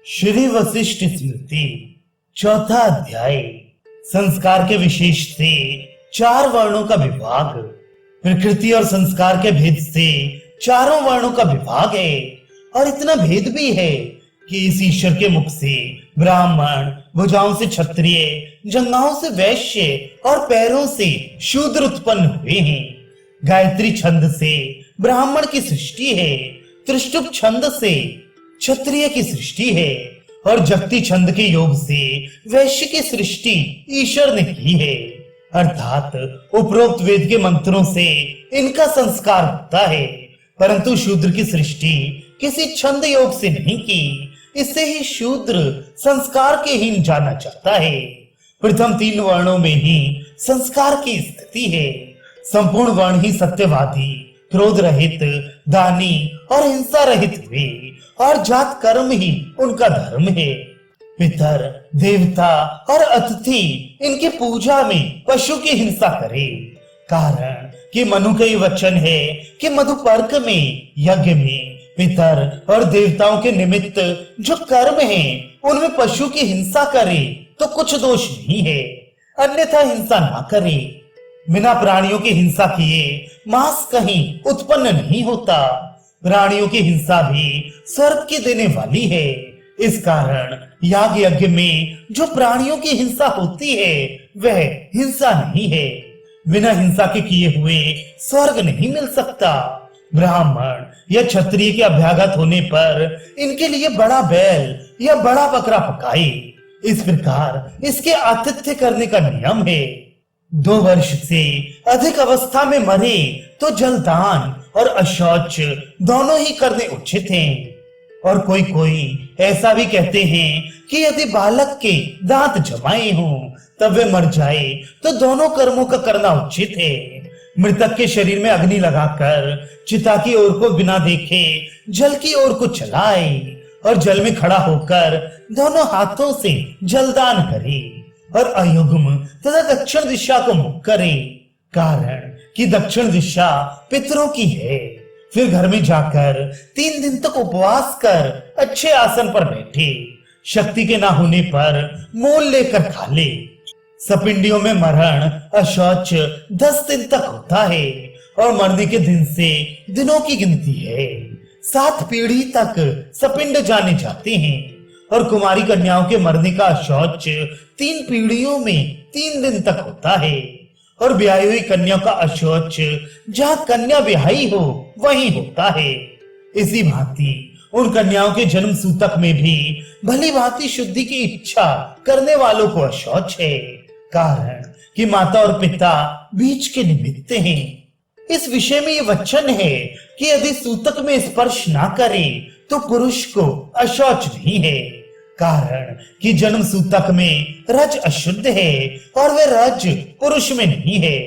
श्री वशिष्ठ स्मृति चौथा अध्याय। संस्कार के विशेष से चार वर्णों का विभाग। प्रकृति और संस्कार के भेद से चारों वर्णों का विभाग है। और इतना भेद भी है कि इस ईश्वर के मुख से ब्राह्मण, भुजाओं से क्षत्रिय, जंघाओं से वैश्य और पैरों से शूद्र उत्पन्न हुए हैं। गायत्री छंद से ब्राह्मण की सृष्टि है, त्रिष्टुप छंद से क्षत्रिय की सृष्टि है और जगती छंद के योग से वैश्य की सृष्टि ईश्वर ने की है। अर्थात उपरोक्त वेद के मंत्रों से इनका संस्कार होता है, परंतु शूद्र की सृष्टि किसी छंद योग से नहीं की। इससे ही शूद्र संस्कार के हीन जाना चाहता है। प्रथम तीन वर्णों में ही संस्कार की स्थिति है। संपूर्ण वर्ण ही सत्यवादी, क्रोध रहित, दानी और हिंसा रहित हुए और जात कर्म ही उनका धर्म है। पितर, देवता और अतिथि इनकी पूजा में पशु की हिंसा करे। कारण कि मनु का ये वचन है कि मधुपर्क में, यज्ञ में पितर और देवताओं के निमित्त जो कर्म है उनमें पशु की हिंसा करे तो कुछ दोष नहीं है, अन्यथा हिंसा ना करे। बिना प्राणियों की हिंसा किए मांस कहीं उत्पन्न नहीं होता। प्राणियों की हिंसा भी स्वर्ग की देने वाली है। इस कारण याग यज्ञ में जो प्राणियों की हिंसा होती है वह हिंसा नहीं है। बिना हिंसा के किए हुए स्वर्ग नहीं मिल सकता। ब्राह्मण या क्षत्रिय के अभ्यागत होने पर इनके लिए बड़ा बैल या बड़ा बकरा पकाए। इस प्रकार इसके आतिथ्य करने का नियम है। 2 वर्ष से अधिक अवस्था में मरे तो जलदान और अशौच दोनों ही करने उचित हैं। और कोई ऐसा भी कहते हैं कि यदि बालक के दांत जमाए हों तब वे मर जाए तो दोनों कर्मों का करना उचित है। मृतक के शरीर में अग्नि लगाकर चिता की ओर को बिना देखे जल की ओर को चलाए और जल में खड़ा होकर दोनों हाथों से जलदान करे और अयुग्म तथा दक्षिण दिशा को मुख करे। कारण कि दक्षिण दिशा पितरों की है। फिर घर में जाकर 3 दिन तक उपवास कर अच्छे आसन पर बैठे। शक्ति के ना होने पर मूल लेकर खा ले। सपिंडियों में मरण अशौच 10 दिन तक होता है और मरने के दिन से दिनों की गिनती है। 7 पीढ़ी तक सपिंड जाने जाते हैं और कुमारी कन्याओं के मरने का अशौच 3 पीढ़ियों में 3 दिन तक होता है और ब्याही हुई कन्या का अशौच जहाँ कन्या ब्याही हो वहीं होता है। इसी भांति उन कन्याओं के जन्म सूतक में भी भली भांति शुद्धि की इच्छा करने वालों को अशौच है। कारण कि माता और पिता बीच के निमित्त हैं। इस विषय में ये वचन है कि यदि सूतक में स्पर्श ना करे तो पुरुष को अशौच नहीं है। कारण कि जन्म सूतक में रज अशुद्ध है और वह रज पुरुष में नहीं है।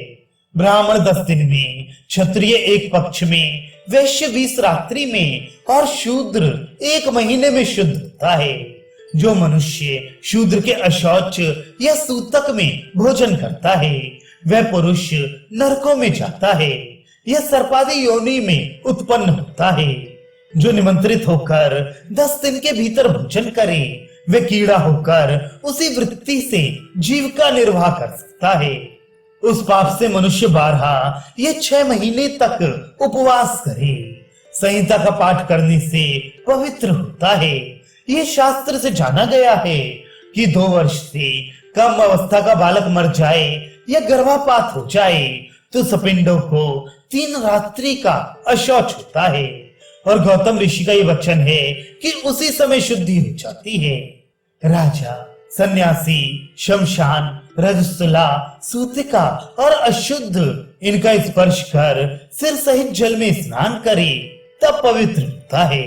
ब्राह्मण 10 दिन में, क्षत्रिय 1 पक्ष में, वैश्य 20 रात्रि में और शूद्र 1 महीने में शुद्ध होता है। जो मनुष्य शूद्र के अशौच या सूतक में भोजन करता है वह पुरुष नरकों में जाता है या सर्पादी योनि में उत्पन्न होता है। जो निमंत्रित होकर 10 दिन के भीतर भोजन करे वह कीड़ा होकर उसी वृत्ति से जीविका निर्वाह कर सकता है। उस पाप से मनुष्य 12 या 6 महीने तक उपवास करे। संहिता का पाठ करने से पवित्र होता है। ये शास्त्र से जाना गया है कि 2 वर्ष से कम अवस्था का बालक मर जाए या गर्भपात हो जाए तो सपिंडों को 3 रात्रि का अशौच होता है। और गौतम ऋषि का ये वचन है कि उसी समय शुद्धि हो जाती है। राजा, सन्यासी, शमशान, रजस्वला, सूतिका और अशुद्ध इनका स्पर्श कर सिर सहित जल में स्नान करे तब पवित्र होता है।